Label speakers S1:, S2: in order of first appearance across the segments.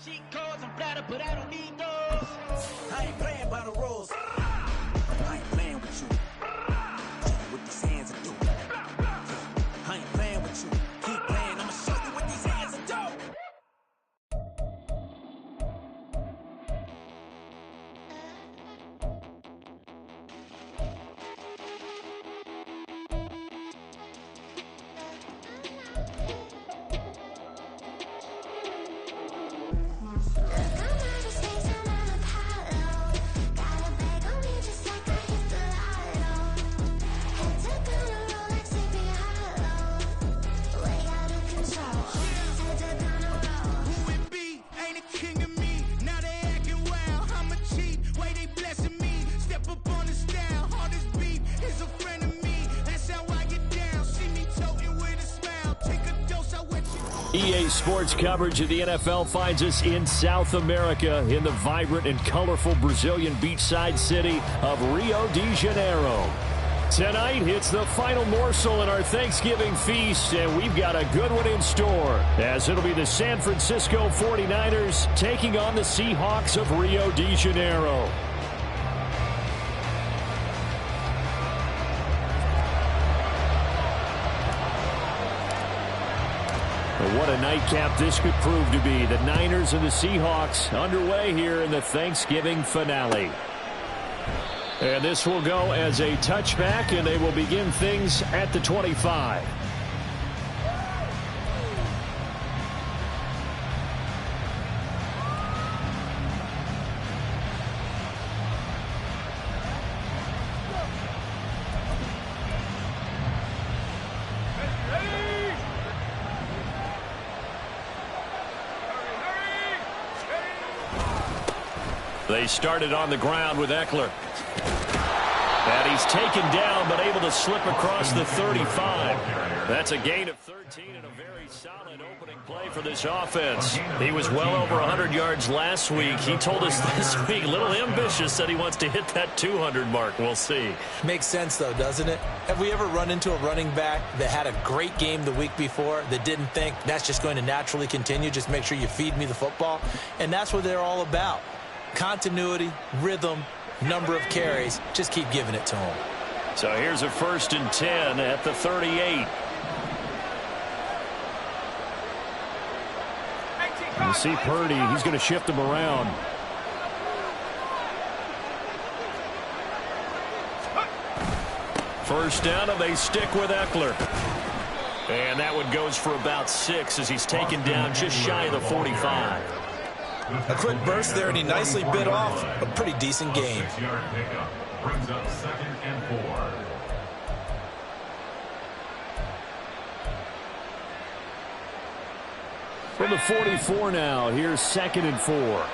S1: Cheat codes, I'm flattered, but I don't need those. I ain't playing by the rules. I ain't playing with you. What these hands are doing. I ain't playing with you. Keep playing, I'ma show you what these hands are doing.
S2: EA Sports coverage of the NFL finds us in South America in the vibrant and colorful Brazilian beachside city of Rio de Janeiro. Tonight, it's the final morsel in our Thanksgiving feast, and we've got a good one in store, as it'll be the San Francisco 49ers taking on the Seahawks of Rio de Janeiro. What a nightcap this could prove to be. The Niners and the Seahawks underway here in the Thanksgiving finale. And this will go as a touchback, and they will begin things at the 25. They started on the ground with Eckler. And he's taken down, but able to slip across the 35. That's a gain of 13 and a very solid opening play for this offense. He was well over 100 yards last week. He told us this week, a little ambitious, said he wants to hit that 200 mark. We'll see.
S3: Makes sense, though, doesn't it? Have we ever run into a running back that had a great game the week before that didn't think that's just going to naturally continue? Just make sure you feed me the football. And that's what they're all about. Continuity, rhythm, number of carries. Just keep giving it to him.
S2: So here's a 1st and 10 at the 38. You see Purdy, he's going to shift him around. First down, and they stick with Eckler. And that one goes for about 6 as he's taken down just shy of the 45.
S3: A quick burst there, and he nicely bit off a pretty decent gain.
S4: Brings up 2nd and 4.
S2: From the 44 now, here's 2nd and 4.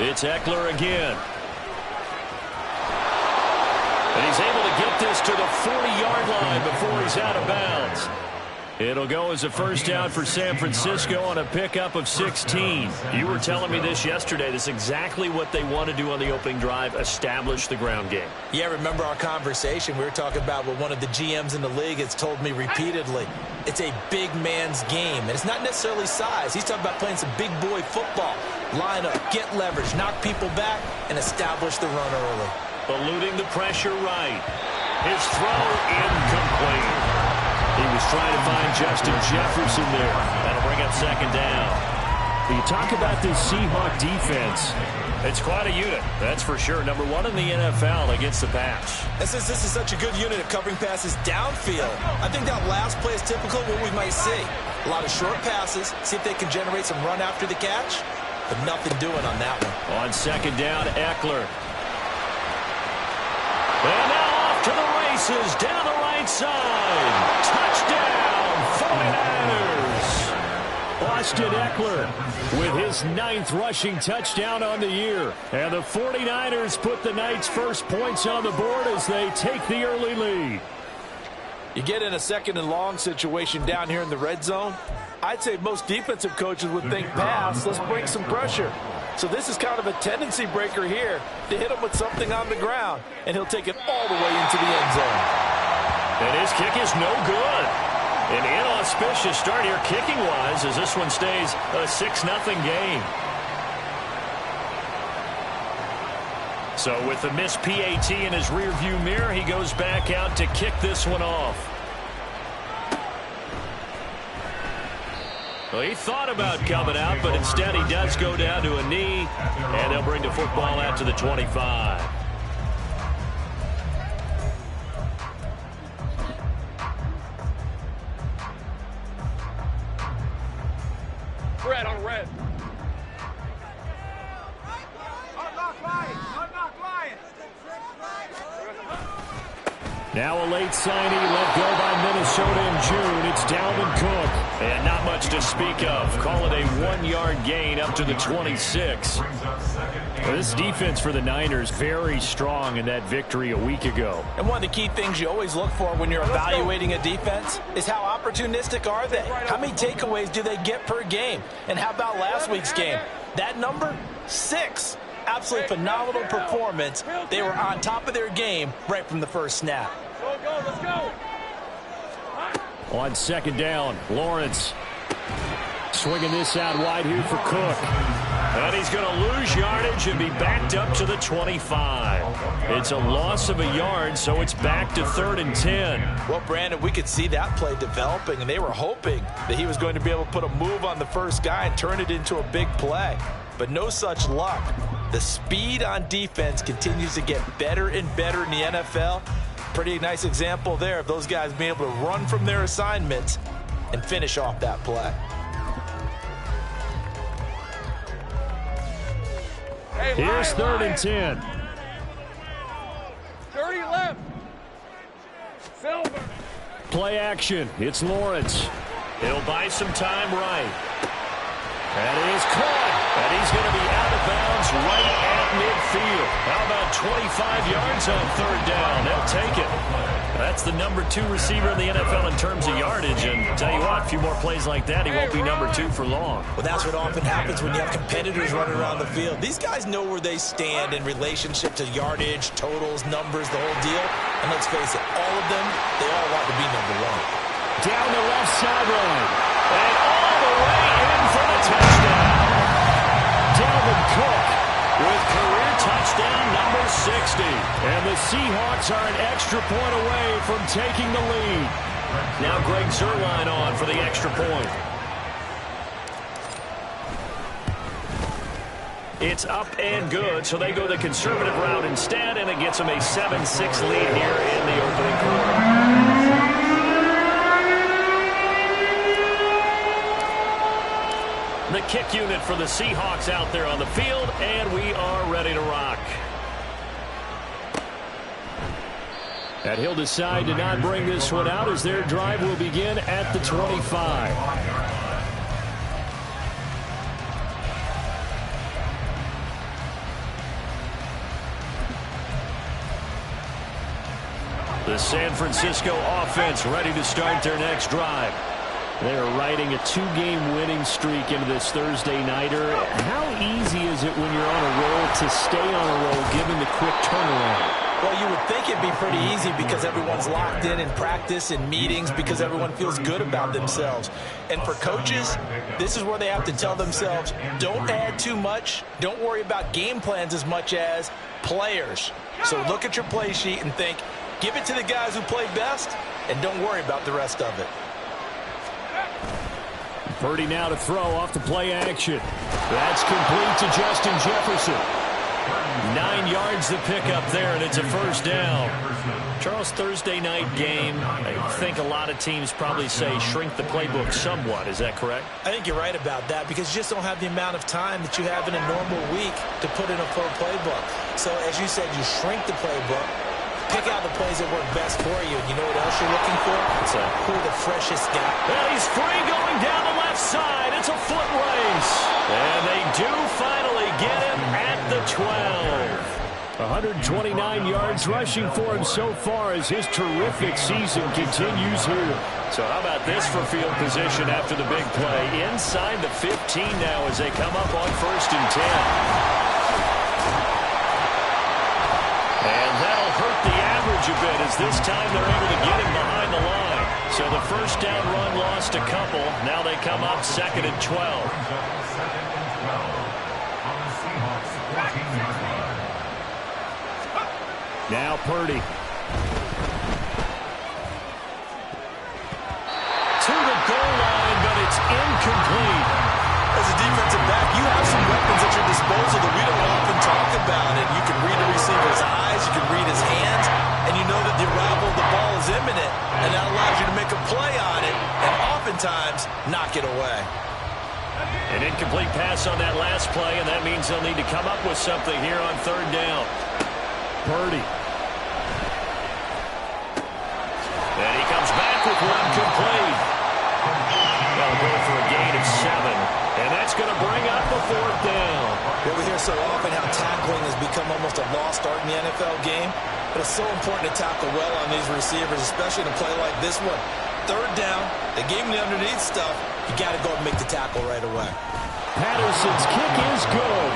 S2: It's Eckler again. And he's able to get this to the 40-yard line before he's out of bounds. It'll go as a first down for San Francisco on a pickup of 16. You were telling me this yesterday. This is exactly what they want to do on the opening drive, establish the ground game.
S3: Yeah, remember our conversation? We were talking about what one of the GMs in the league has told me repeatedly. It's a big man's game, and it's not necessarily size. He's talking about playing some big boy football. Line up, get leverage, knock people back, and establish the run early.
S2: Eluding the pressure right. His throw incomplete. He was trying to find Justin Jefferson there. That'll bring up 2nd down. You talk about this Seahawk defense. It's quite a unit, that's for sure. Number 1 in the NFL against the pass.
S3: And since this is such a good unit of covering passes downfield, I think that last play is typical of what we might see. A lot of short passes, see if they can generate some run after the catch, but nothing doing on that one.
S2: On 2nd down, Eckler. And now off to the races, down the right side. Touchdown, 49ers. Austin Eckler with his 9th rushing touchdown on the year. And the 49ers put the Knights' first points on the board as they take the early lead.
S5: You get in a 2nd and long situation down here in the red zone. I'd say most defensive coaches would think pass. Let's bring some pressure. So this is kind of a tendency breaker here to hit him with something on the ground, and he'll take it all the way into the end zone.
S2: And his kick is no good. An inauspicious start here kicking-wise as this one stays a 6-0 game. So with the missed PAT in his rearview mirror, he goes back out to kick this one off. Well, he thought about coming out, but instead he does go down to a knee, and they'll bring the football out to the 25.
S6: Red on red.
S2: Now a late signee let go by Minnesota in June. It's Dalvin Cook. And not much to speak of. Call it a 1-yard gain up to the 26. Well, this defense for the Niners very strong in that victory a week ago.
S3: And one of the key things you always look for when you're evaluating a defense is how opportunistic are they? How many takeaways do they get per game? And how about last week's game? That number, 6. Absolutely phenomenal performance. They were on top of their game right from the first snap.
S6: Let's go.
S2: On second down, Lawrence swinging this out wide here for Cook. And he's going to lose yardage and be backed up to the 25. It's a loss of a yard, so it's back to 3rd and 10.
S3: Well, Brandon, we could see that play developing, and they were hoping that he was going to be able to put a move on the first guy and turn it into a big play. But no such luck. The speed on defense continues to get better and better in the NFL. Pretty nice example there of those guys being able to run from their assignments and finish off that play.
S6: Hey,
S2: Here's 3rd and 10.
S6: Dirty left. Silver.
S2: Play action. It's Lawrence. He'll buy some time right. That is caught. And he's going to be out of bounds right at midfield. How about 25 yards on 3rd down? They'll take it. That's the number 2 receiver in the NFL in terms of yardage. And tell you what, a few more plays like that, he won't be number 2 for long.
S3: Well, that's what often happens when you have competitors running around the field. These guys know where they stand in relationship to yardage, totals, numbers, the whole deal. And let's face it, all of them, they all want to be number 1.
S2: Down the left sideline. And all the way in for the touchdown. Dalvin Cook with career touchdown number 60. And the Seahawks are an extra point away from taking the lead. Now Greg Zuerlein on for the extra point. It's up and good, so they go the conservative route instead, and it gets them a 7-6 lead here in the opening quarter. The kick unit for the Seahawks out there on the field, and we are ready to rock. And he'll decide to not bring this one out as their drive will begin at the 25. The San Francisco offense ready to start their next drive. They are riding a 2-game winning streak into this Thursday nighter. How easy is it when you're on a roll to stay on a roll given the quick turnaround?
S3: Well, you would think it'd be pretty easy because everyone's locked in practice and meetings because everyone feels good about themselves. And for coaches, this is where they have to tell themselves, don't add too much. Don't worry about game plans as much as players. So look at your play sheet and think, give it to the guys who play best and don't worry about the rest of it.
S2: Purdy now to throw off the play action. That's complete to Justin Jefferson. 9 yards to pick up there, and it's a first down. Charles, Thursday night game, I think a lot of teams probably say shrink the playbook somewhat. Is that correct?
S3: I think you're right about that because you just don't have the amount of time that you have in a normal week to put in a full playbook. So as you said, you shrink the playbook. Pick out the plays that work best for you. And you know what else you're looking for? It's who the freshest guy.
S2: Well, he's free going down the left side. It's a foot race. And they do finally get him at the 12. 129 yards rushing for him so far as his terrific season continues here. So how about this for field position after the big play? Inside the 15 now as they come up on 1st and 10. And that'll hurt the average a bit as this time they're able to get him behind the line. So the first down run lost a couple. Now they come up 2nd and 12. Now Purdy. To the goal line, but it's incomplete.
S3: As a defensive back, you have some weapons at your disposal that we don't often talk about. And you can read a receiver's eyes, you can read his hands, and you know that the arrival of the ball is imminent. And that allows you to make a play on it and oftentimes knock it away.
S2: An incomplete pass on that last play, and that means they'll need to come up with something here on 3rd down. Purdy. And he comes back with one complete. They'll go for a gain of 7, and that's going to bring up the 4th down.
S3: Well, we hear so often how tackling has become almost a lost art in the NFL game, but it's so important to tackle well on these receivers, especially in a play like this one. 3rd down, they gave him the underneath stuff. You got to go and make the tackle right away.
S2: Patterson's kick is good.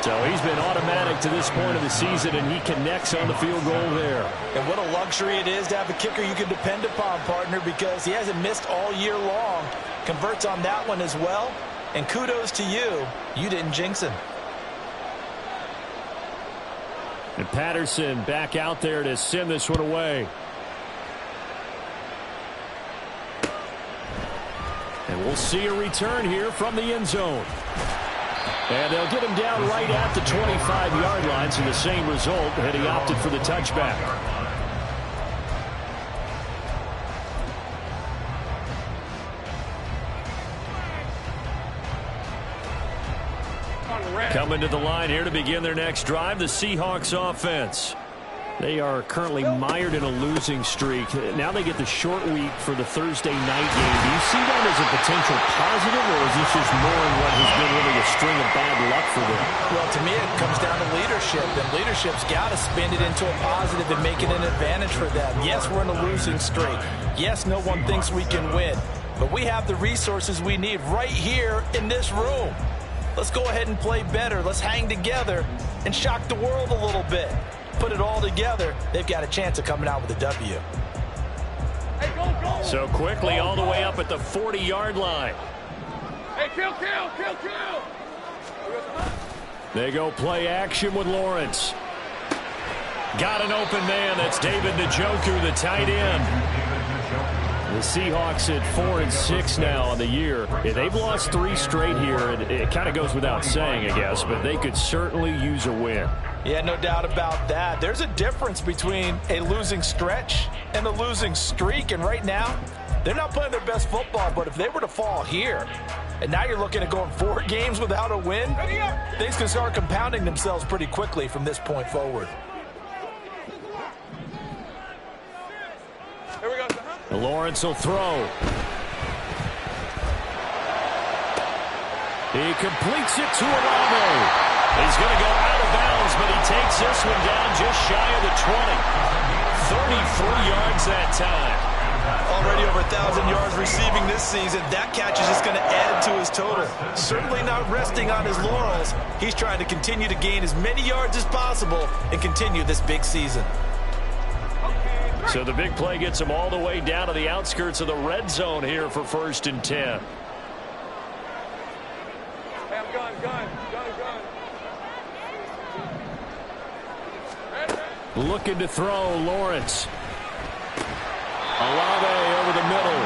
S2: So he's been automatic to this point of the season, and he connects on the field goal there.
S3: And what a luxury it is to have a kicker you can depend upon, partner, because he hasn't missed all year long. Converts on that one as well. And kudos to you. You didn't jinx him.
S2: And Patterson back out there to send this one away. And we'll see a return here from the end zone. And they'll get him down right at the 25-yard line, so the same result, and he opted for the touchback. Coming to the line here to begin their next drive, the Seahawks offense. They are currently mired in a losing streak. Now they get the short week for the Thursday night game. Do you see that as a potential positive, or is this just more in what has been really a string of bad luck for them?
S3: Well, to me, it comes down to leadership, and leadership's got to spin it into a positive and make it an advantage for them. Yes, we're in a losing streak. Yes, no one thinks we can win, but we have the resources we need right here in this room. Let's go ahead and play better. Let's hang together and shock the world a little bit. Put it all together, they've got a chance of coming out with a W.
S6: Hey, go.
S2: So quickly all the way up at the 40-yard line.
S6: Hey, kill.
S2: They go play action with Lawrence. Got an open man. That's David Njoku, the tight end. The Seahawks at 4-6 now on the year. Yeah, they've lost 3 straight here, and it kind of goes without saying, I guess, but they could certainly use a win.
S3: Yeah, no doubt about that. There's a difference between a losing stretch and a losing streak, and right now, they're not playing their best football, but if they were to fall here, and now you're looking at going 4 games without a win, things can start compounding themselves pretty quickly from this point forward.
S6: Here we go.
S2: Lawrence will throw. He completes it to Olave. He's going to go out of bounds, but he takes this one down just shy of the 20. 33 yards that time.
S3: Already over 1,000 yards receiving this season. That catch is just going to add to his total. Certainly not resting on his laurels. He's trying to continue to gain as many yards as possible and continue this big season.
S2: So the big play gets him all the way down to the outskirts of the red zone here for 1st and 10.
S6: Hey, I'm gun.
S2: Looking to throw, Lawrence. Olave over the middle.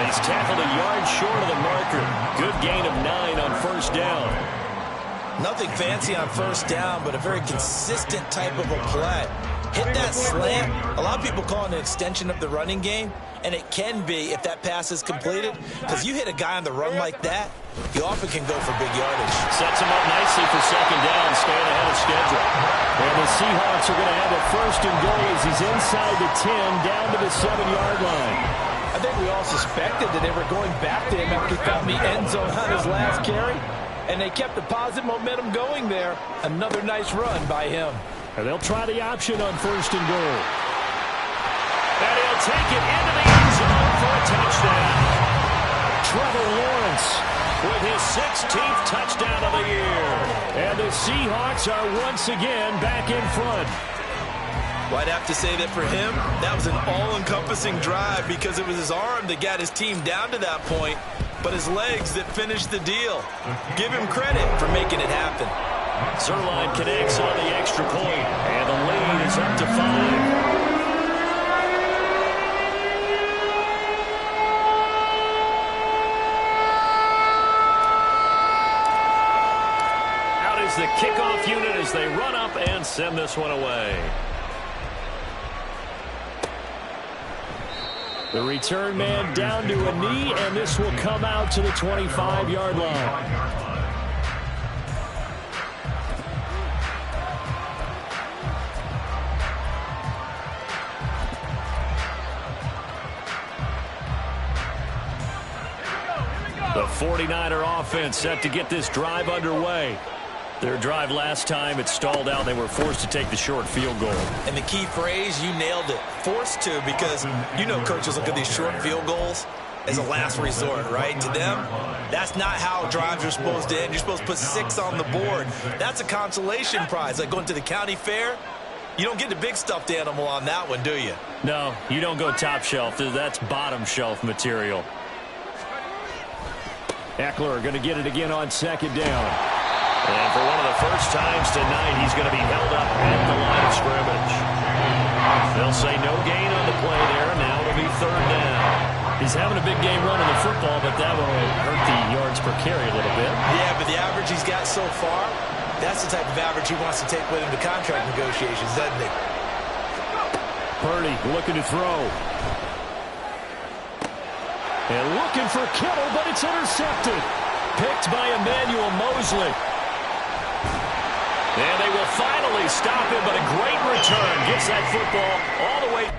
S2: He's tackled a yard short of the marker. Good gain of 9 on 1st down.
S3: Nothing fancy on 1st down, but a very consistent type of a play. Hit that slant. A lot of people call it an extension of the running game, and it can be if that pass is completed, because you hit a guy on the run like that, he often can go for big yardage.
S2: Sets him up nicely for 2nd down, staying ahead of schedule. And the Seahawks are going to have a 1st and goal as he's inside the 10, down to the 7-yard line.
S3: I think we all suspected that they were going back to him after he found the end zone on his last carry, and they kept the positive momentum going there. Another nice run by him.
S2: And they'll try the option on 1st and goal. And he'll take it into the end zone for a touchdown. Trevor Lawrence with his 16th touchdown of the year. And the Seahawks are once again back in front.
S5: Well, I'd have to say that for him, that was an all-encompassing drive because it was his arm that got his team down to that point, but his legs that finished the deal. Give him credit for making it happen.
S2: Zerline connects on the extra point, and the lead is up to 5. The kickoff unit as they run up and send this one away. The return man down to a knee, and this will come out to the 25-yard line. The 49er offense set to get this drive underway. Their drive last time, it stalled out. They were forced to take the short field goal.
S5: And the key phrase, you nailed it, forced to, because you know coaches look at these short field goals as a last resort, right? To them, that's not how drives are supposed to end. You're supposed to put 6 on the board. That's a consolation prize. Like going to the county fair, you don't get the big stuffed animal on that one, do you?
S2: No, you don't go top shelf. That's bottom shelf material. Eckler going to get it again on 2nd down. And for one of the first times tonight, he's going to be held up at the line of scrimmage. They'll say no gain on the play there. Now it'll be 3rd down. He's having a big game running the football, but that will hurt the yards per carry a little bit.
S5: Yeah, but the average he's got so far, that's the type of average he wants to take with him to contract negotiations, doesn't he?
S2: Purdy looking to throw. And looking for Kittle, but it's intercepted. Picked by Emmanuel Mosley. And they will finally stop him, but a great return. Gets that football all the way.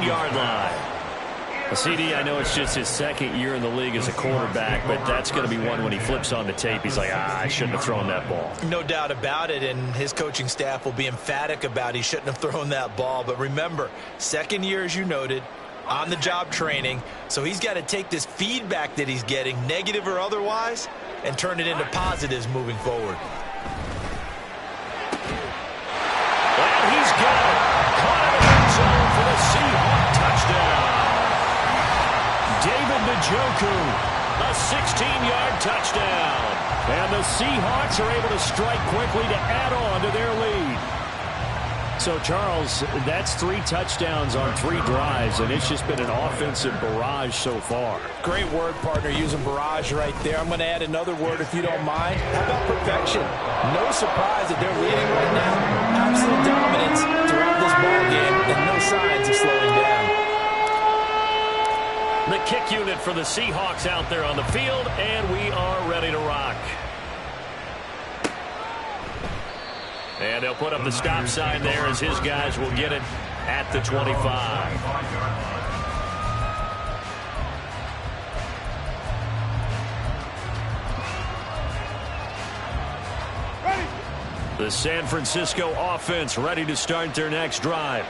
S2: Yard line. A CD, I know it's just his 2nd year in the league as a quarterback, but that's going to be one when he flips on the tape. He's like, I shouldn't have thrown that ball.
S5: No doubt about it, and his coaching staff will be emphatic about he shouldn't have thrown that ball. But remember, 2nd year, as you noted, on-the-job training, so he's got to take this feedback that he's getting, negative or otherwise, and turn it into positives moving forward.
S2: And he's got it. Caught in the end zone for the Seahawks touchdown. David Njoku, a 16-yard touchdown. And the Seahawks are able to strike quickly to add on to their lead. So, Charles, that's 3 touchdowns on 3 drives, and it's just been an offensive barrage so far.
S5: Great word, partner, using barrage right there. I'm going to add another word if you don't mind. How about perfection? No surprise that they're leading right now. Absolute dominance throughout this ball game and no signs of slowing down.
S2: The kick unit for the Seahawks out there on the field, and we are ready to rock. And they'll put up the stop sign there as his guys will get it at the 25. The San Francisco offense ready to start their next drive.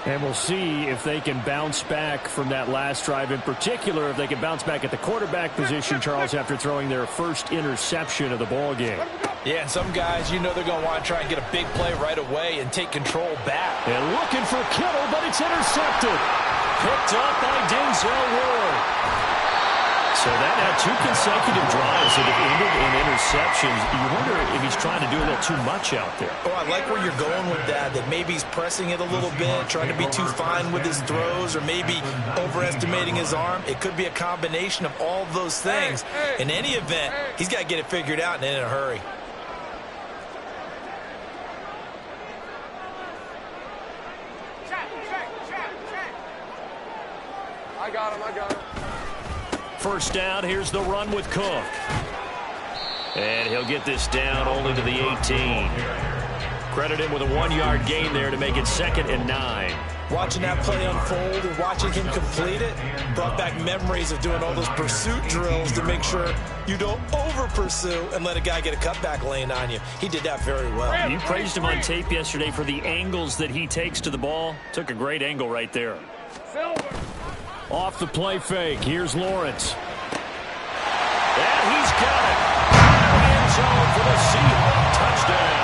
S2: And we'll see if they can bounce back from that last drive. In particular, if they can bounce back at the quarterback position, Charles, after throwing their first interception of the ball game.
S5: Yeah, and some guys, you know they're going to want to try and get a big play right away and take control back.
S2: And looking for Kittle, but it's intercepted. Picked up by Denzel Ward. So that had 2 consecutive drives that have ended in interceptions. You wonder if he's trying to do a little too much out there.
S5: Oh, I like where you're going with that maybe he's pressing it a little bit, trying to be too fine with his throws, or maybe overestimating his arm. It could be a combination of all of those things. In any event, he's got to get it figured out and in a hurry.
S6: I got him.
S2: First down, here's the run with Cook. And he'll get this down only to the 18. Credit him with a 1-yard gain there to make it 2nd and 9.
S3: Watching that play unfold and watching him complete it brought back memories of doing all those pursuit drills to make sure you don't over-pursue and let a guy get a cutback lane on you. He did that very well.
S2: You praised him on tape yesterday for the angles that he takes to the ball. Took a great angle right there. Off the play fake. Here's Lawrence. And he's got it. End zone for the Seahawks touchdown.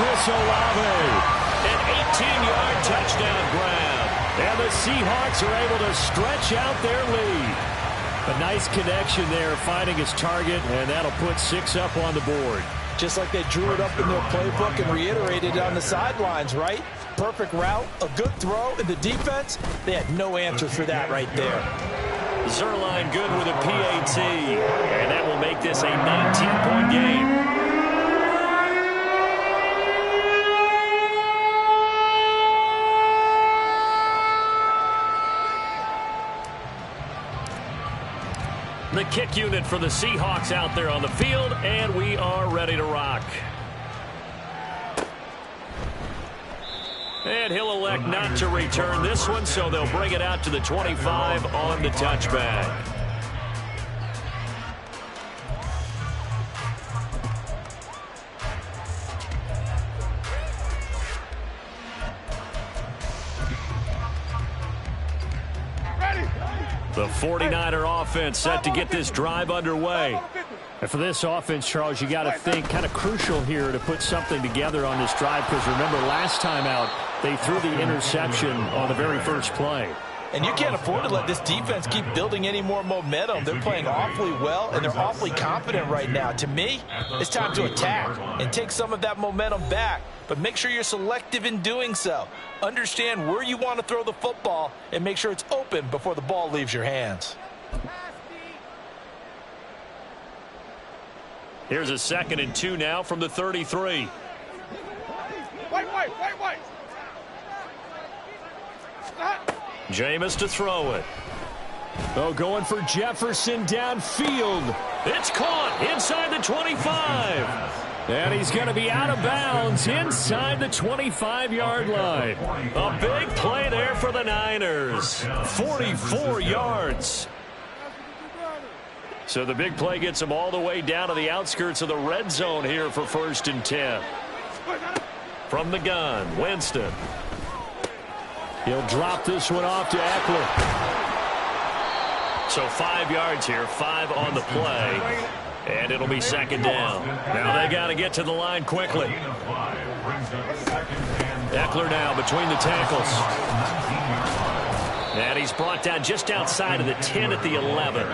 S2: Chris Olave. An 18-yard touchdown grab. And the Seahawks are able to stretch out their lead. A nice connection there, finding his target, and that'll put 6 up on the board.
S3: Just like they drew it up in their playbook and reiterated it on the sidelines, right? Perfect route, a good throw, and the defense, they had no answer for that right there.
S2: Zerline good with a PAT, and that will make this a 19-point game. The kick unit for the Seahawks out there on the field, and we are ready to rock. And he'll elect not to return this one, so they'll bring it out to the 25 on the touchback. The 49er offense set to get this drive underway. And for this offense, Charles, you got to think kind of crucial here to put something together on this drive, because remember last time out they threw the interception on the very first play.
S3: And you can't afford to let this defense keep building any more momentum. They're playing awfully well, and they're awfully confident right now. To me, it's time to attack and take some of that momentum back. But make sure you're selective in doing so. Understand where you want to throw the football and make sure it's open before the ball leaves your hands.
S2: Here's a 2nd and 2 now from the 33.
S6: Wait.
S2: Jameis to throw it. Oh, going for Jefferson downfield. It's caught inside the 25. And he's going to be out of bounds inside the 25-yard line. A big play there for the Niners. 44 yards. So the big play gets him all the way down to the outskirts of the red zone here for 1st and 10. From the gun, Winston. He'll drop this one off to Eckler. So 5 yards here, 5 on the play. And it'll be 2nd down. Now they got to get to the line quickly. Eckler now between the tackles. And he's brought down just outside of the 10 at the 11.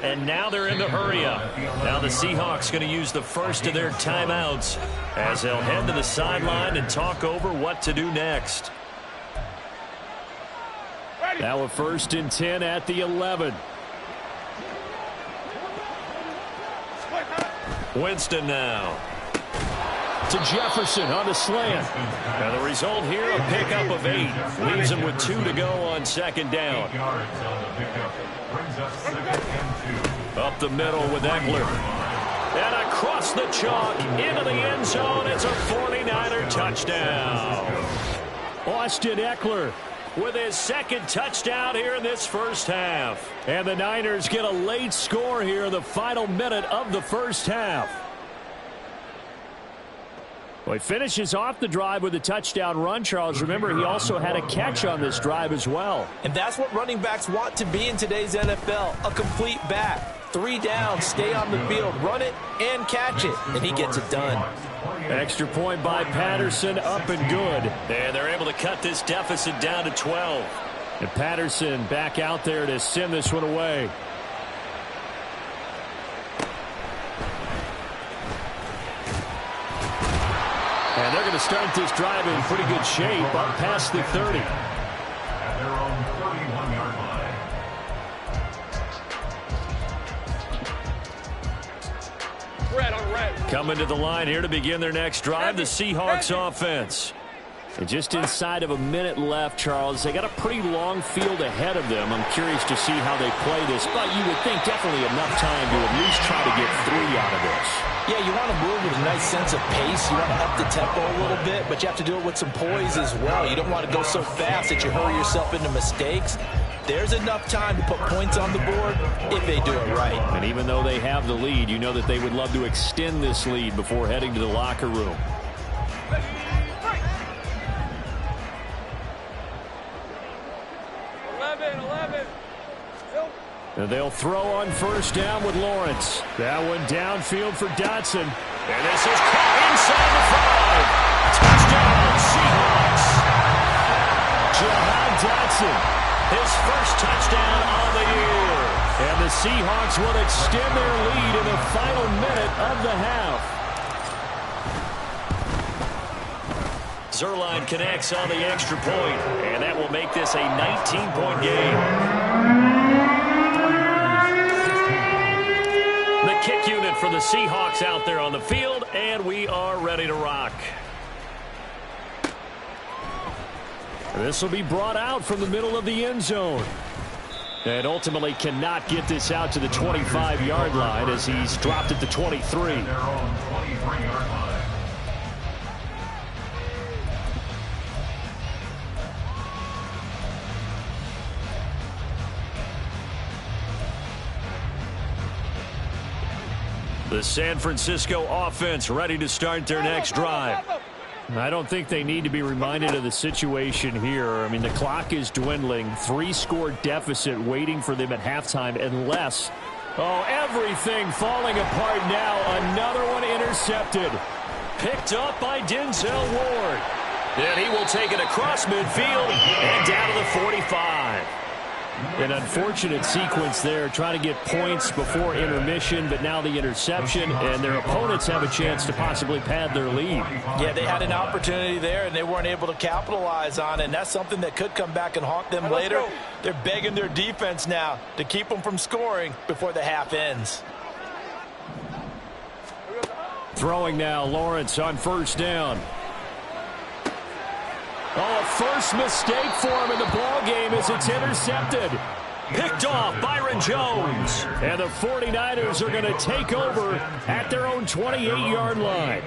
S2: And now they're in the hurry up. Now the Seahawks going to use the first of their timeouts as they'll head to the sideline and talk over what to do next. Now a 1st and 10 at the 11. Winston now to Jefferson on the slant. And the result here, a pickup of 8. Leaves him with 2 to go on 2nd down. Up the middle with Eckler. And across the chalk into the end zone. It's a 49er touchdown. Austin Eckler with his 2nd touchdown here in this first half. And the Niners get a late score here in the final minute of the first half. Well, he finishes off the drive with a touchdown run, Charles. Remember, he also had a catch on this drive as well.
S3: And that's what running backs want to be in today's NFL, a complete back. 3 down, stay on the field, run it, and catch it. And he gets it done.
S2: Extra point by Patterson, up and good. And they're able to cut this deficit down to 12. And Patterson back out there to send this one away. And they're going to start this drive in pretty good shape up past the 30.
S4: At their own 31-yard line.
S6: Red on red.
S2: Coming to the line here to begin their next drive, the Seahawks offense. And just inside of a minute left, Charles. They got a pretty long field ahead of them. I'm curious to see how they play this, but you would think definitely enough time to at least try to get 3 out of this.
S3: Yeah, you want to move with a nice sense of pace. You want to up the tempo a little bit, but you have to do it with some poise as well. You don't want to go so fast that you hurry yourself into mistakes. There's enough time to put points on the board if they do it right.
S2: And even though they have the lead, you know that they would love to extend this lead before heading to the locker room. And they'll throw on first down with Lawrence. That one downfield for Dotson. And this is caught inside the 5. Touchdown, Seahawks. Jahan Dotson, his first touchdown on the year. And the Seahawks will extend their lead in the final minute of the half. Zuerlein connects on the extra point, and that will make this a 19-point game. The kick unit for the Seahawks out there on the field, and we are ready to rock. This will be brought out from the middle of the end zone. And ultimately cannot get this out to the 25-yard line as he's dropped at the 23. The San Francisco offense ready to start their next drive. I don't think they need to be reminded of the situation here. I mean, the clock is dwindling. 3-score deficit waiting for them at halftime unless... Oh, everything falling apart now. Another one intercepted. Picked up by Denzel Ward. And he will take it across midfield and down to the 45. An unfortunate sequence there, trying to get points before intermission, but now the interception, and their opponents have a chance to possibly pad their lead.
S3: Yeah, they had an opportunity there, and they weren't able to capitalize on it, and that's something that could come back and haunt them later. They're begging their defense now to keep them from scoring before the half ends.
S2: Throwing now, Lawrence on first down. Oh, a first mistake for him in the ball game as it's intercepted. Picked off Byron Jones. And the 49ers are going to take over at their own 28-yard line.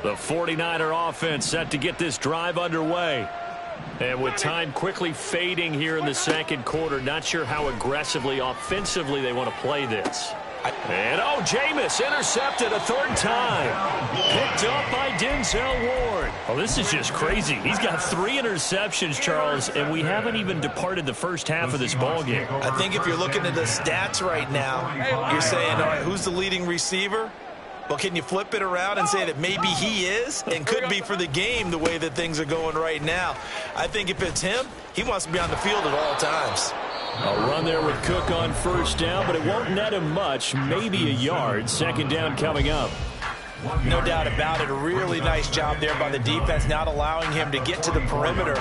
S2: The 49er offense set to get this drive underway. And with time quickly fading here in the second quarter, not sure how aggressively, offensively they want to play this. And, oh, Jameis intercepted a third time. Picked up by Denzel Ward. Oh, this is just crazy. He's got 3 interceptions, Charles, and we haven't even departed the first half of this ball game.
S3: I think if you're looking at the stats right now, you're saying, all right, who's the leading receiver? Well, can you flip it around and say that maybe he is and could be for the game the way that things are going right now? I think if it's him, he wants to be on the field at all times.
S2: A run there with Cook on first down, but it won't net him much, maybe a yard. Second down coming up.
S3: No doubt about it. A really nice job there by the defense, not allowing him to get to the perimeter.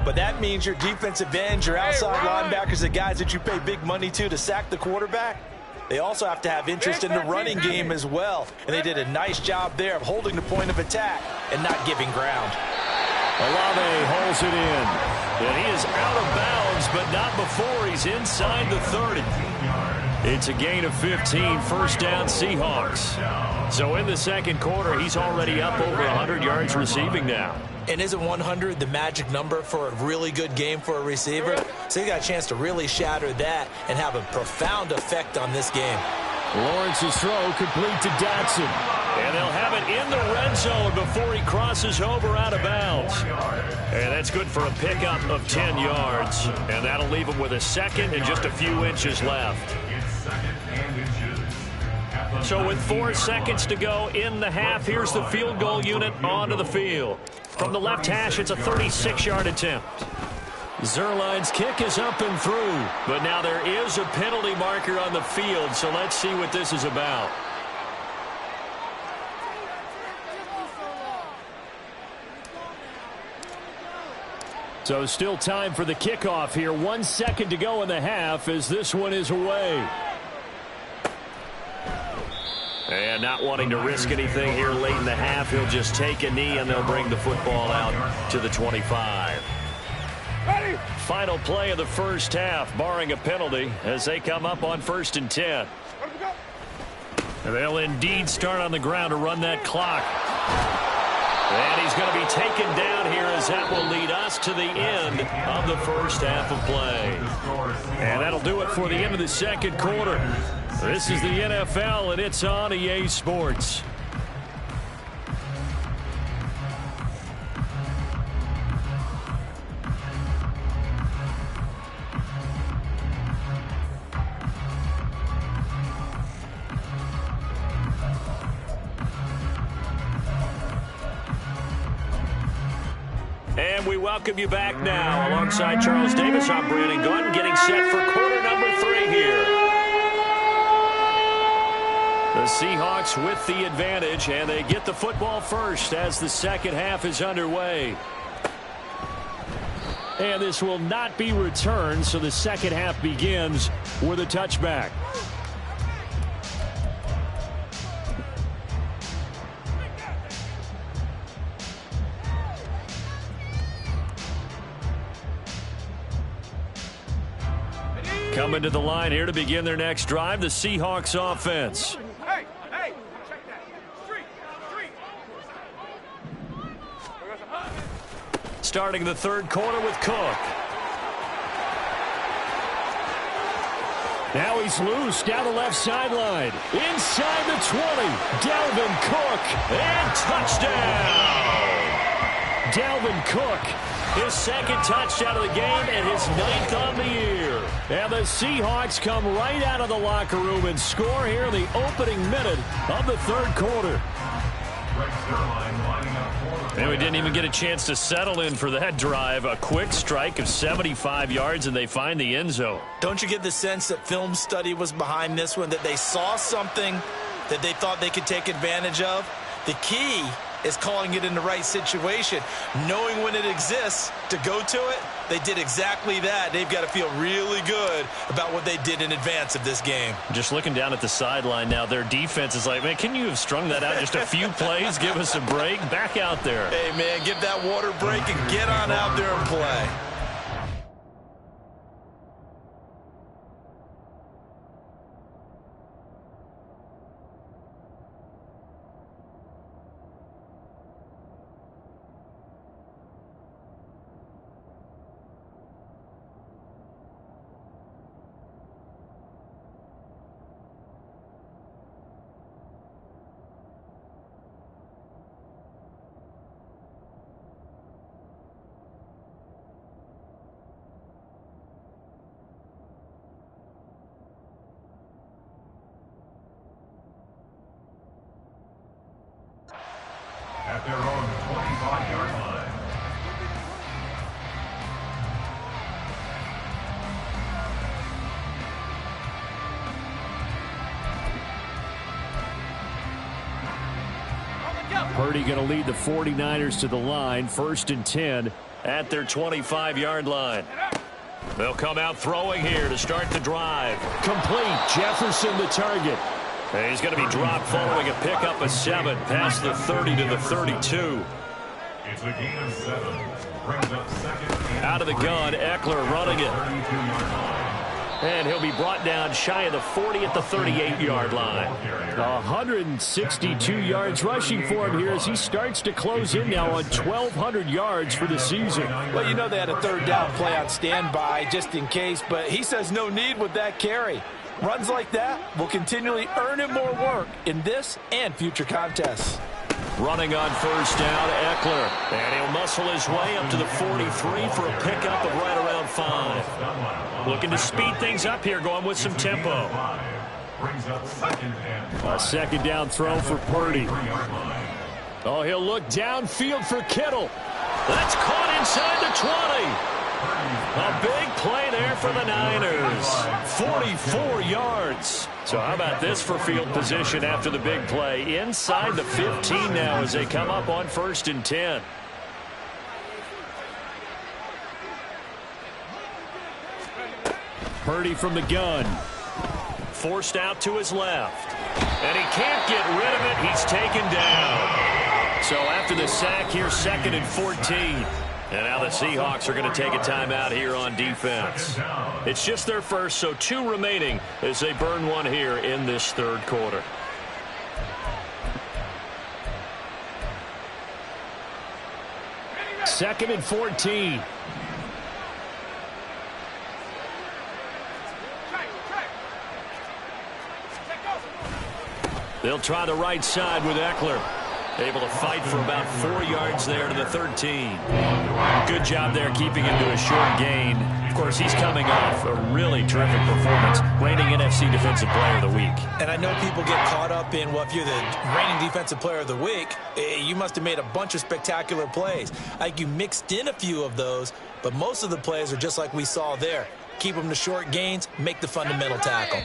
S3: But that means your defensive ends, your outside linebackers, the guys that you pay big money to sack the quarterback, they also have to have interest in the running game as well. And they did a nice job there of holding the point of attack and not giving ground.
S2: Olave holds it in. And he is out of bounds, but not before he's inside the 30. It's a gain of 15, first down Seahawks. So in the second quarter, he's already up over 100 yards receiving now.
S3: And isn't 100 the magic number for a really good game for a receiver? So he got a chance to really shatter that and have a profound effect on this game.
S2: Lawrence's throw complete to Dotson. And they'll have it in the red zone before he crosses over out of bounds. And that's good for a pickup of 10 yards. And that'll leave him with a second and just a few inches left. So with 4 seconds to go in the half, here's the field goal unit onto the field. From the left hash, it's a 36-yard attempt. Zuerlein's kick is up and through, but now there is a penalty marker on the field, so let's see what this is about. So still time for the kickoff here. 1 second to go in the half as this one is away. And not wanting to risk anything here late in the half, he'll just take a knee and they'll bring the football out to the 25.
S6: Ready?
S2: Final play of the first half, barring a penalty, as they come up on 1st and 10. They'll indeed start on the ground to run that clock. And he's going to be taken down here, as that will lead us to the end of the first half of play. And that'll do it for the end of the second quarter. This is the NFL, and it's on EA Sports. And we welcome you back now. Alongside Charles Davis, I'm Brandon Gunn, getting set for quarter number 3 here. The Seahawks with the advantage, and they get the football first as the second half is underway. And this will not be returned, so the second half begins with a touchback. Coming to the line here to begin their next drive, the Seahawks offense.
S6: Hey, check that. Street.
S2: Starting the third quarter with Cook. Now he's loose down the left sideline. Inside the 20. Dalvin Cook. And touchdown. Dalvin Cook. His second touchdown of the game and his 9th on the year. And the Seahawks come right out of the locker room and score here in the opening minute of the third quarter. And we didn't even get a chance to settle in for that drive. A quick strike of 75 yards, and they find the end zone.
S3: Don't you get the sense that film study was behind this one, that they saw something that they thought they could take advantage of? The key is calling it in the right situation, knowing when it exists to go to it. They did exactly that. They've got to feel really good about what they did in advance of this game.
S2: Just looking down at the sideline now, their defense is like, man, can you have strung that out just a few plays? Give us a break. Back out there.
S3: Hey, man, give that water break and get on out there and play.
S4: At their own 25-yard line.
S2: Purdy going to lead the 49ers to the line, 1st and 10 at their 25-yard line. They'll come out throwing here to start the drive. Complete. Jefferson the target. And he's going to be dropped following a pickup of 7 past the 30 to the 32.
S4: It's a gain of 7. Brings up second.
S2: Out of the gun, Eckler running it. And he'll be brought down shy of the 40 at the 38-yard line. 162 yards rushing for him here as he starts to close in now on 1,200 yards for the season.
S5: Well, you know they had a third down play on standby just in case, but he says no need with that carry. Runs like that will continually earn him more work in this and future contests.
S2: Running on first down, Eckler. And he'll muscle his way up to the 43 for a pickup of right around 5. Looking to speed things up here, going with some tempo. A second down throw for Purdy. Oh, he'll look downfield for Kittle. That's caught inside the 20. A big play there for the Niners. 44 yards. So how about this for field position after the big play? Inside the 15 now as they come up on 1st and 10. Purdy from the gun. Forced out to his left. And he can't get rid of it. He's taken down. So after the sack, here's 2nd and 14. And now the Seahawks are going to take a timeout here on defense. It's just their first, so 2 remaining as they burn one here in this third quarter. Second and 14. They'll try the right side with Eckler. Able to fight for about 4 yards there to the 13. Good job there keeping him to a short gain. Of course, he's coming off a really terrific performance, reigning NFC Defensive Player of the Week.
S3: And I know people get caught up in, well, if you're the reigning Defensive Player of the Week, you must have made a bunch of spectacular plays. Like you mixed in a few of those, but most of the plays are just like we saw there. Keep them to short gains, make the fundamental tackle.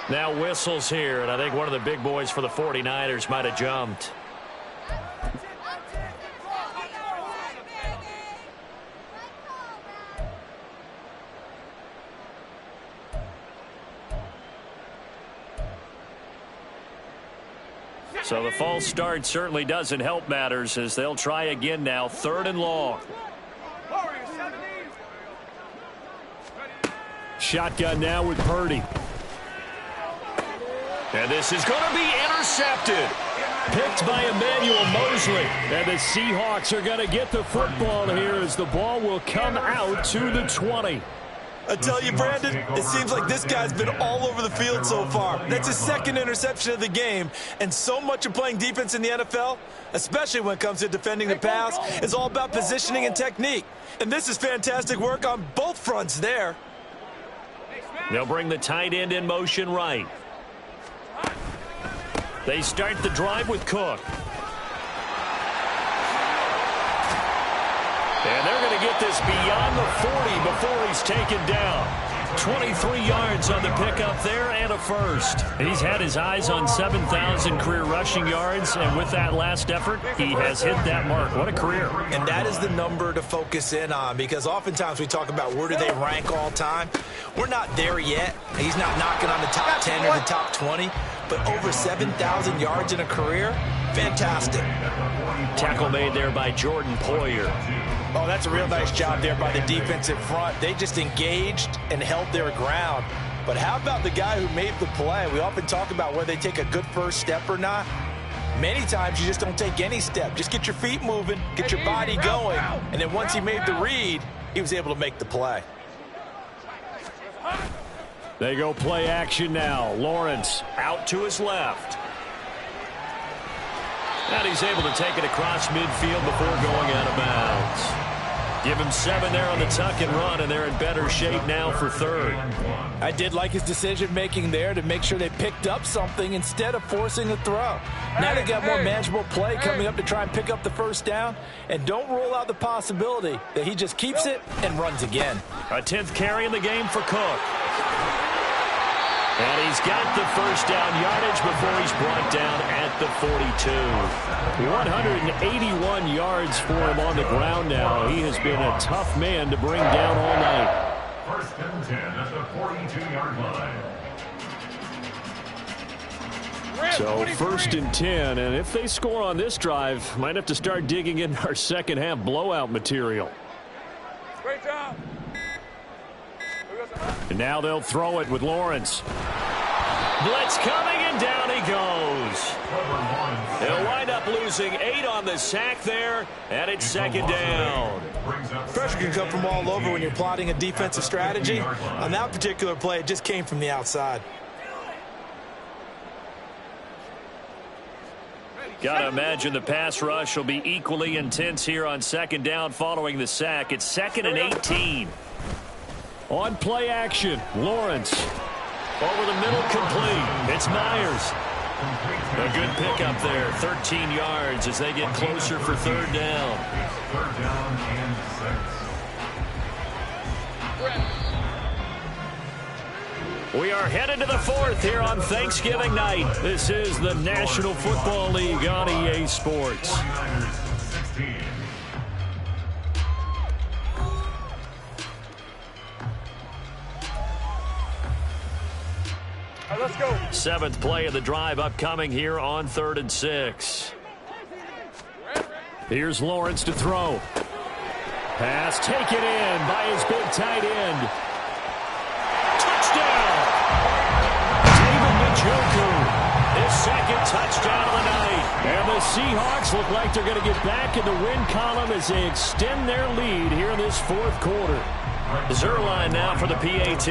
S2: Now whistles here, and I think one of the big boys for the 49ers might have jumped. So the false start certainly doesn't help matters as they'll try again now, 3rd and long. Shotgun now with Purdy. And this is going to be intercepted. Picked by Emmanuel Mosley. And the Seahawks are going to get the football here as the ball will come out to the 20.
S3: I tell you, Brandon, it seems like this guy's been all over the field so far. That's his 2nd interception of the game. And so much of playing defense in the NFL, especially when it comes to defending the pass, is all about positioning and technique. And this is fantastic work on both fronts there.
S2: They'll bring the tight end in motion right. They start the drive with Cook. And they're going to get this beyond the 40 before he's taken down. 23 yards on the pickup there and a first. He's had his eyes on 7,000 career rushing yards, and with that last effort, he has hit that mark. What a career.
S3: And that is the number to focus in on, because oftentimes we talk about where do they rank all time. We're not there yet. He's not knocking on the top 10 or the top 20, but over 7,000 yards in a career, fantastic.
S2: Tackle made there by Jordan Poyer.
S3: Oh, that's a real nice job there by the defensive front. They just engaged and held their ground. But how about the guy who made the play? We often talk about whether they take a good first step or not. Many times you just don't take any step. Just get your feet moving, get your body going. And then once he made the read, he was able to make the play.
S2: They go play action now. Lawrence out to his left. And he's able to take it across midfield before going out of bounds. Give him 7 there on the tuck and run, and they're in better shape now for 3rd.
S3: I did like his decision-making there to make sure they picked up something instead of forcing the throw. Now they got more manageable play coming up to try and pick up the first down, and don't rule out the possibility that he just keeps it and runs again.
S2: A 10th carry in the game for Cook. And he's got the first down yardage before he's brought down at the 42. 181 yards for him on the ground now. He has been a tough man to bring down all night.
S4: 1st and 10 at the 42-yard line.
S2: So 1st and 10, and if they score on this drive, might have to start digging in our second half blowout material.
S6: Great job.
S2: And now they'll throw it with Lawrence. Blitz coming, and down he goes. They'll wind up losing 8 on the sack there, and it's 2nd down.
S3: Pressure can come from all over when you're plotting a defensive strategy. On that particular play, it just came from the outside.
S2: Got to imagine the pass rush will be equally intense here on 2nd down following the sack. It's 2nd and 18. On play action, Lawrence. Over the middle, complete. It's Myers. A good pickup there, 13 yards as they get closer for 3rd down.
S4: 3rd down and 6.
S2: We are headed to the 4th here on Thanksgiving night. This is the National Football League on EA Sports.
S4: 16.
S6: let's go.
S2: 7th play of the drive upcoming here on 3rd and 6. Here's Lawrence to throw. Pass taken in by his big tight end. Touchdown! David Njoku, his 2nd touchdown of the night. And the Seahawks look like they're going to get back in the win column as they extend their lead here in this 4th quarter. Zerline now for the PAT.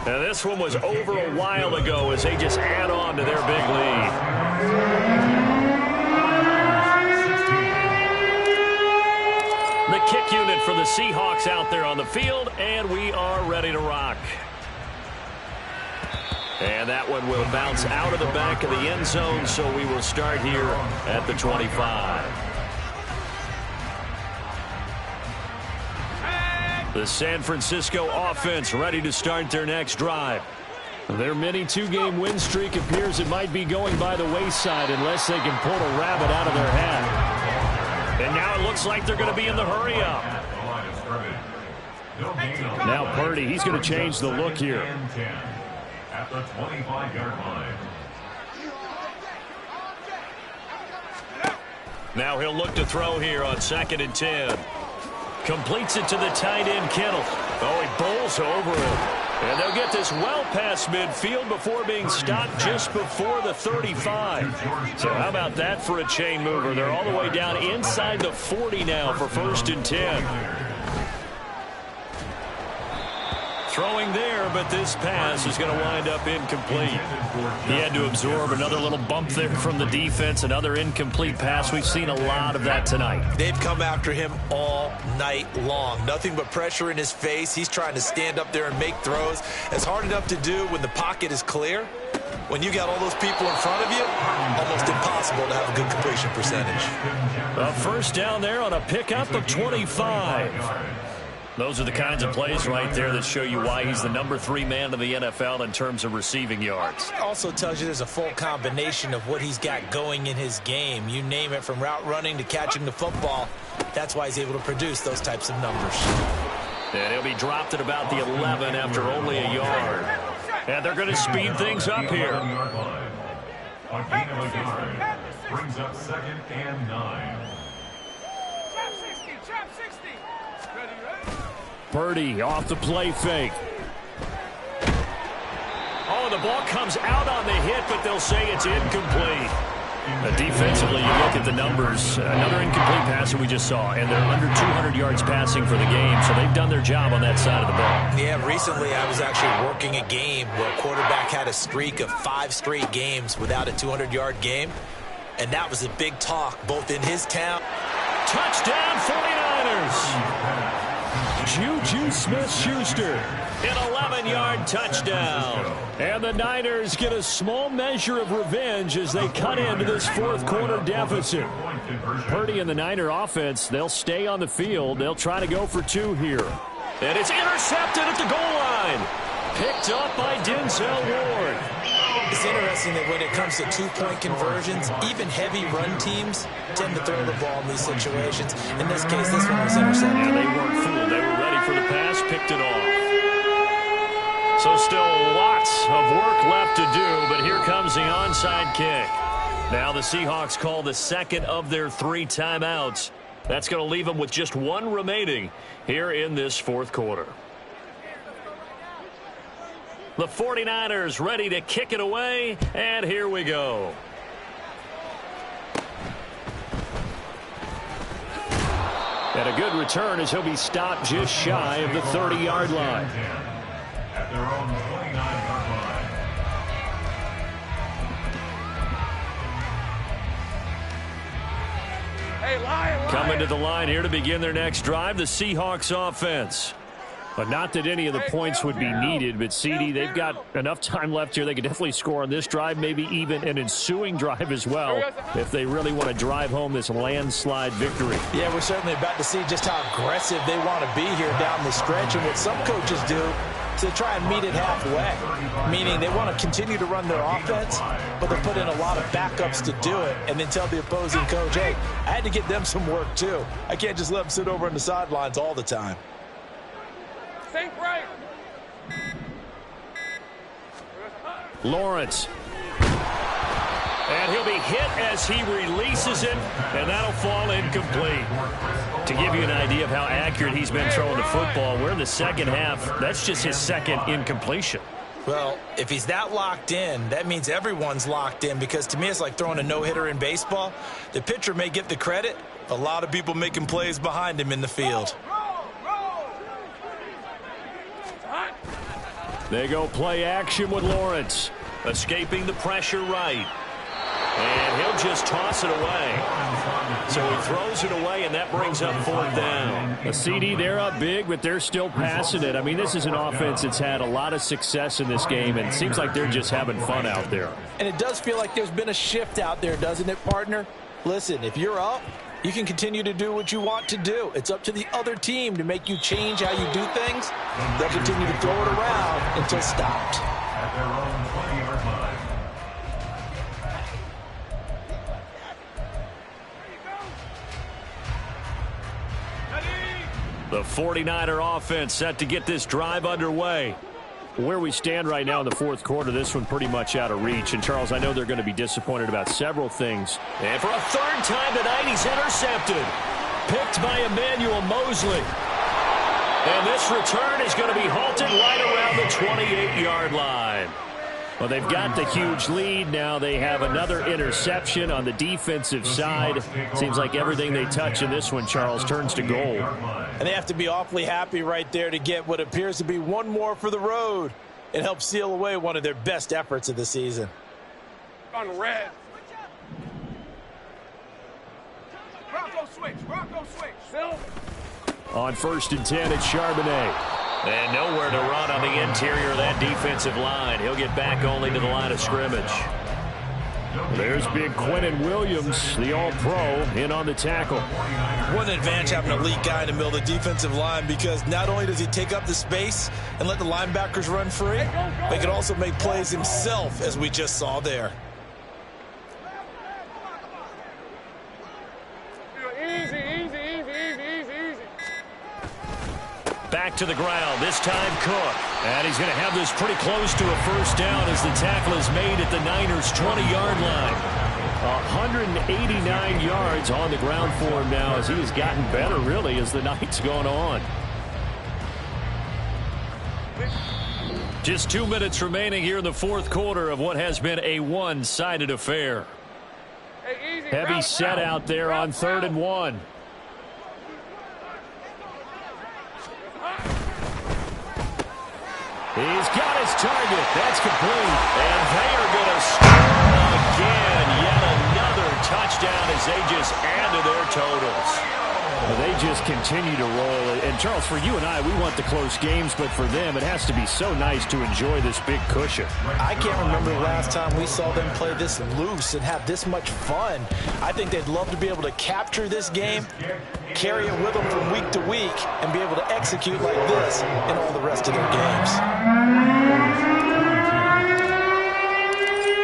S2: Now this one was over a while ago as they just add on to their big lead. The kick unit for the Seahawks out there on the field, and we are ready to rock. And that one will bounce out of the back of the end zone, so we will start here at the 25. The San Francisco offense ready to start their next drive. Their mini 2-game win streak appears it might be going by the wayside unless they can pull a rabbit out of their hat. And now it looks like they're going to be in the hurry up. Now Purdy, he's going to change the look here.
S4: At the 25-yard line.
S2: Now he'll look to throw here on 2nd and 10. Completes it to the tight end, Kittle. Oh, he bowls over it. And they'll get this well past midfield before being stopped just before the 35. So how about that for a chain mover? They're all the way down inside the 40 now for 1st and 10. Throwing there, but this pass is going to wind up incomplete. He had to absorb another little bump there from the defense, another incomplete pass. We've seen a lot of that tonight.
S3: They've come after him all night long. Nothing but pressure in his face. He's trying to stand up there and make throws. It's hard enough to do when the pocket is clear. When you got all those people in front of you, almost impossible to have a good completion percentage.
S2: A 1st down there on a pickup of 25. Those are the kinds of plays right there that show you why he's the number 3 man in the NFL in terms of receiving yards.
S3: Also tells you there's a full combination of what he's got going in his game. You name it, from route running to catching the football. That's why he's able to produce those types of numbers.
S2: And he'll be dropped at about the 11 after only a yard. And they're going to speed things up here.
S4: A gain of a yard brings up 2nd and 9.
S2: Purdy off the play fake. Oh, the ball comes out on the hit, but they'll say it's incomplete. Defensively, you look at the numbers. Another incomplete pass that we just saw, and they're under 200 yards passing for the game, so they've done their job on that side of the ball.
S3: Yeah, recently I was actually working a game where a quarterback had a streak of 5 straight games without a 200-yard game, and that was a big talk both in his town.
S2: Touchdown 49ers! Juju Smith-Schuster, an 11-yard touchdown. And the Niners get a small measure of revenge as they cut into this 4th quarter deficit. Purdy and the Niner offense, they'll stay on the field. They'll try to go for 2 here. And it's intercepted at the goal line. Picked up by Denzel Ward.
S3: It's interesting that when it comes to 2-point conversions, even heavy run teams tend to throw the ball in these situations. In this case, this one was intercepted.
S2: Yeah, they weren't fooled. They were ready for the pass, picked it off. So still lots of work left to do, but here comes the onside kick. Now the Seahawks call the 2nd of their 3 timeouts. That's going to leave them with just 1 remaining here in this 4th quarter. The 49ers ready to kick it away, and here we go. And a good return as he'll be stopped just shy of the 30-yard line.
S4: At their own 29-yard line.
S6: Hey, Lion.
S2: Coming to the line here to begin their next drive, the Seahawks offense. But not that any of the points would be needed, but CD, they've got enough time left here. They could definitely score on this drive, maybe even an ensuing drive as well, if they really want to drive home this landslide victory.
S3: Yeah, we're certainly about to see just how aggressive they want to be here down the stretch, and what some coaches do to try and meet it halfway, meaning they want to continue to run their offense, but they put in a lot of backups to do it, and then tell the opposing coach, hey, I had to get them some work too. I can't just let them sit over on the sidelines all the time.
S6: Think right.
S2: Lawrence. And he'll be hit as he releases it, and that'll fall incomplete. To give you an idea of how accurate he's been throwing the football, we're in the second half. That's just his second incompletion.
S5: Well, if he's that locked in, that means everyone's locked in, because to me it's like throwing a no-hitter in baseball. The pitcher may get the credit. A lot of people making plays behind him in the field.
S2: They go play action with Lawrence. Escaping the pressure right. And he'll just toss it away. So he throws it away, and that brings up fourth down. A CD, they're up big, but they're still passing it. I mean, this is an offense that's had a lot of success in this game, and it seems like they're just having fun out there.
S3: And it does feel like there's been a shift out there, doesn't it, partner? Listen, if you're up, you can continue to do what you want to do. It's up to the other team to make you change how you do things. They'll continue to throw it around until stopped.
S4: At their own 20-yard line.
S2: The 49er offense set to get this drive underway. Where we stand right now in the fourth quarter, this one pretty much out of reach. And, Charles, I know they're going to be disappointed about several things. And for a third time tonight, he's intercepted. Picked by Emmanuel Mosley. And this return is going to be halted right around the 28-yard line. Well, they've got the huge lead. Now they have another interception on the defensive side. Seems like everything they touch in this one, Charles, turns to gold.
S3: And they have to be awfully happy right there to get what appears to be one more for the road. It helps seal away one of their best efforts of the season.
S6: On red. Rocco switch. Rocco switch. Silver.
S2: On 1st and 10, it's Charbonnet. And nowhere to run on the interior of that defensive line. He'll get back only to the line of scrimmage. There's big Quinnen Williams, the all-pro, in on the tackle.
S5: What an advantage having an elite guy in the middle of the defensive line, because not only does he take up the space and let the linebackers run free, but he can also make plays himself, as we just saw there.
S6: Easy, easy, easy, easy, easy, easy.
S2: Back to the ground, this time Cook. And he's going to have this pretty close to a first down as the tackle is made at the Niners' 20-yard line. 189 yards on the ground for him now, as he has gotten better, really, as the night's gone on. Just 2 minutes remaining here in the fourth quarter of what has been a one-sided affair.
S6: Hey, easy.
S2: Heavy
S6: Route,
S2: set
S6: route.
S2: out there on 3rd and 1. He's got his target. That's complete. And they are going to score again. Yet another touchdown as they just add to their totals. Well, they just continue to roll. And, Charles, for you and I, we want the close games, but for them, it has to be so nice to enjoy this big cushion.
S3: I can't remember the last time we saw them play this loose and have this much fun. I think they'd love to be able to capture this game, carry it with them from week to week, and be able to execute like this in all the rest of their games.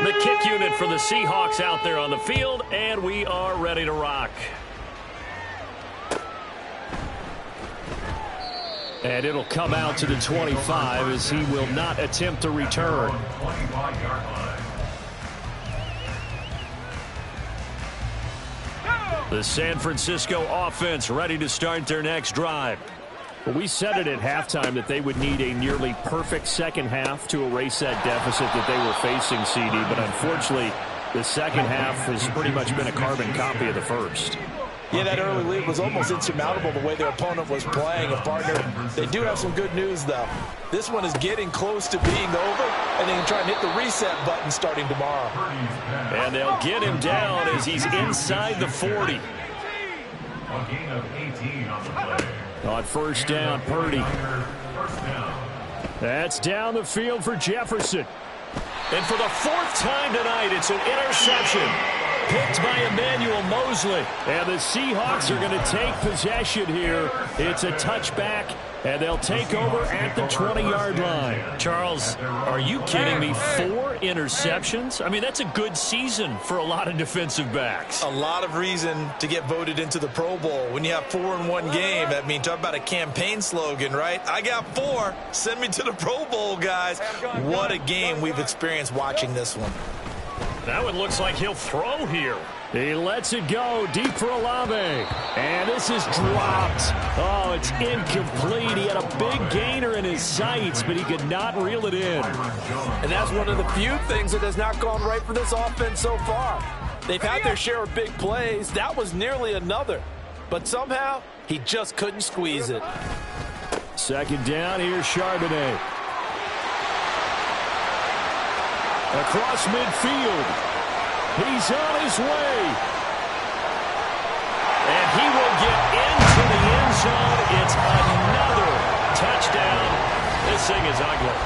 S2: The kick unit for the Seahawks out there on the field, and we are ready to rock. And it'll come out to the 25 as he will not attempt to return. The San Francisco offense ready to start their next drive. Well, we said it at halftime that they would need a nearly perfect second half to erase that deficit that they were facing, CD. But unfortunately, the second half has pretty much been a carbon copy of the first.
S3: Yeah, that early lead was almost insurmountable the way their opponent was playing. And, partner, they do have some good news, though. This one is getting close to being over, and they can try and hit the reset button starting tomorrow.
S2: And they'll get him down as he's inside the 40.
S4: A gain of 18 on the play.
S2: On first down, Purdy.
S4: First down.
S2: That's down the field for Jefferson. And for the fourth time tonight, it's an interception. picked by Emmanuel Mosley. And the Seahawks are going to take possession here. It's a touchback, and they'll take over at the 20-yard line.
S7: Charles, are you kidding me? 4 interceptions? I mean, that's a good season for a lot of defensive backs.
S5: A lot of reason to get voted into the Pro Bowl. When you have 4 in one game, I mean, talk about a campaign slogan, right? I got 4. Send me to the Pro Bowl, guys. What a game we've experienced watching this one.
S2: That one looks like he'll throw here. He lets it go deep for Olave. And this is dropped. Oh, it's incomplete. He had a big gainer in his sights, but he could not reel it in.
S3: And that's one of the few things that has not gone right for this offense so far. They've had their share of big plays. That was nearly another. But somehow, he just couldn't squeeze it.
S2: Second down, here's Charbonnet. Across midfield. He's on his way. And he will get into the end zone. It's another touchdown. This thing is ugly.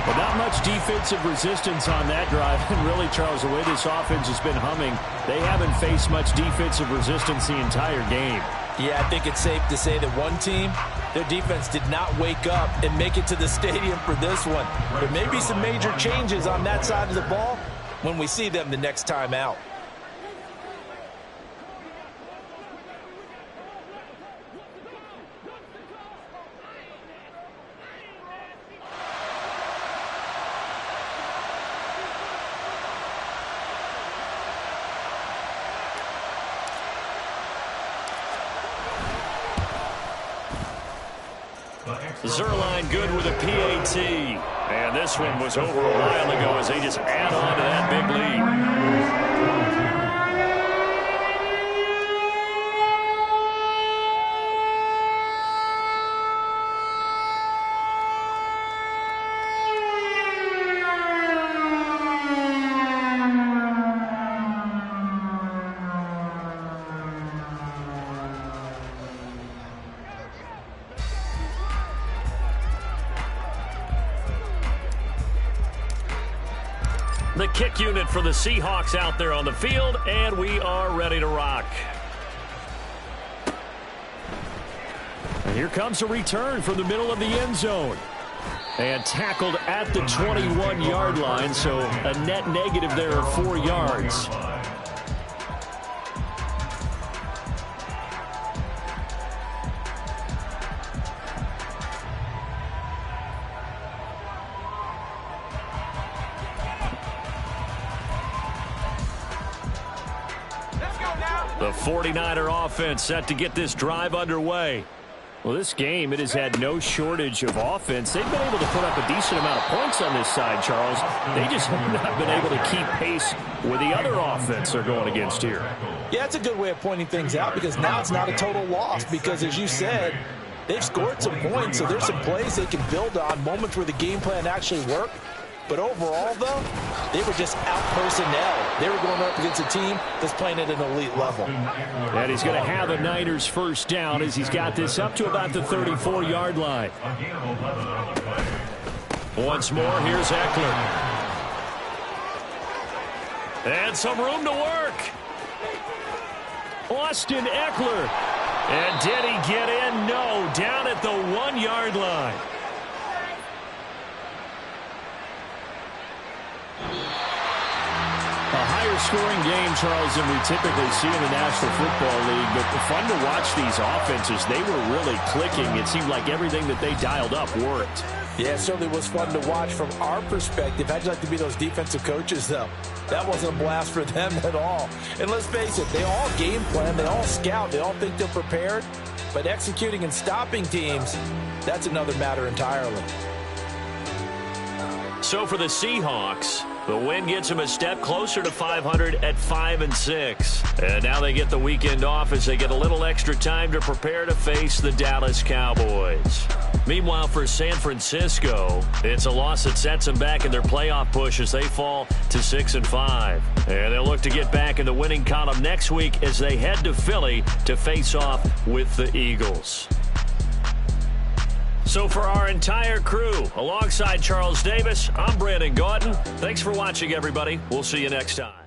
S2: But not much defensive resistance on that drive. And really, Charles, the way this offense has been humming, they haven't faced much defensive resistance the entire game.
S3: Yeah, I think it's safe to say that one team, their defense did not wake up and make it to the stadium for this one. There may be some major changes on that side of the ball when we see them the next time out.
S2: Zerline good with a PAT. And this one was over a while ago as they just add on to that big lead. The kick unit for the Seahawks out there on the field, and we are ready to rock. And here comes a return from the middle of the end zone. And tackled at the 21-yard line, so a net negative there of 4 yards. The 49er offense set to get this drive underway. Well, this game, it has had no shortage of offense. They've been able to put up a decent amount of points on this side, Charles. They just have not been able to keep pace with the other offense they're going against here.
S3: Yeah, it's a good way of pointing things out because now it's not a total loss because, as you said, they've scored some points, so there's some plays they can build on, moments where the game plan actually worked. But overall, though, they were just out-personnel. They were going up against a team that's playing at an elite level.
S2: And he's going to have a Niners first down as he's got this up to about the 34-yard line. Once more, here's Eckler. And some room to work. Austin Eckler. And did he get in? No, down at the 1-yard line. A higher scoring game, Charles, than we typically see in the National Football League. But fun to watch these offenses. They were really clicking. It seemed like everything that they dialed up worked.
S3: Yeah, it certainly was fun to watch from our perspective. How'd you like to be those defensive coaches, though? That wasn't a blast for them at all. And let's face it, they all game plan, they all scout, they all think they're prepared. But executing and stopping teams, that's another matter entirely.
S2: So for the Seahawks, the win gets them a step closer to 500 at 5-6. And now they get the weekend off as they get a little extra time to prepare to face the Dallas Cowboys. Meanwhile, for San Francisco, it's a loss that sets them back in their playoff push as they fall to 6-5. And they'll look to get back in the winning column next week as they head to Philly to face off with the Eagles. So for our entire crew, alongside Charles Davis, I'm Brandon Gautin. Thanks for watching, everybody. We'll see you next time.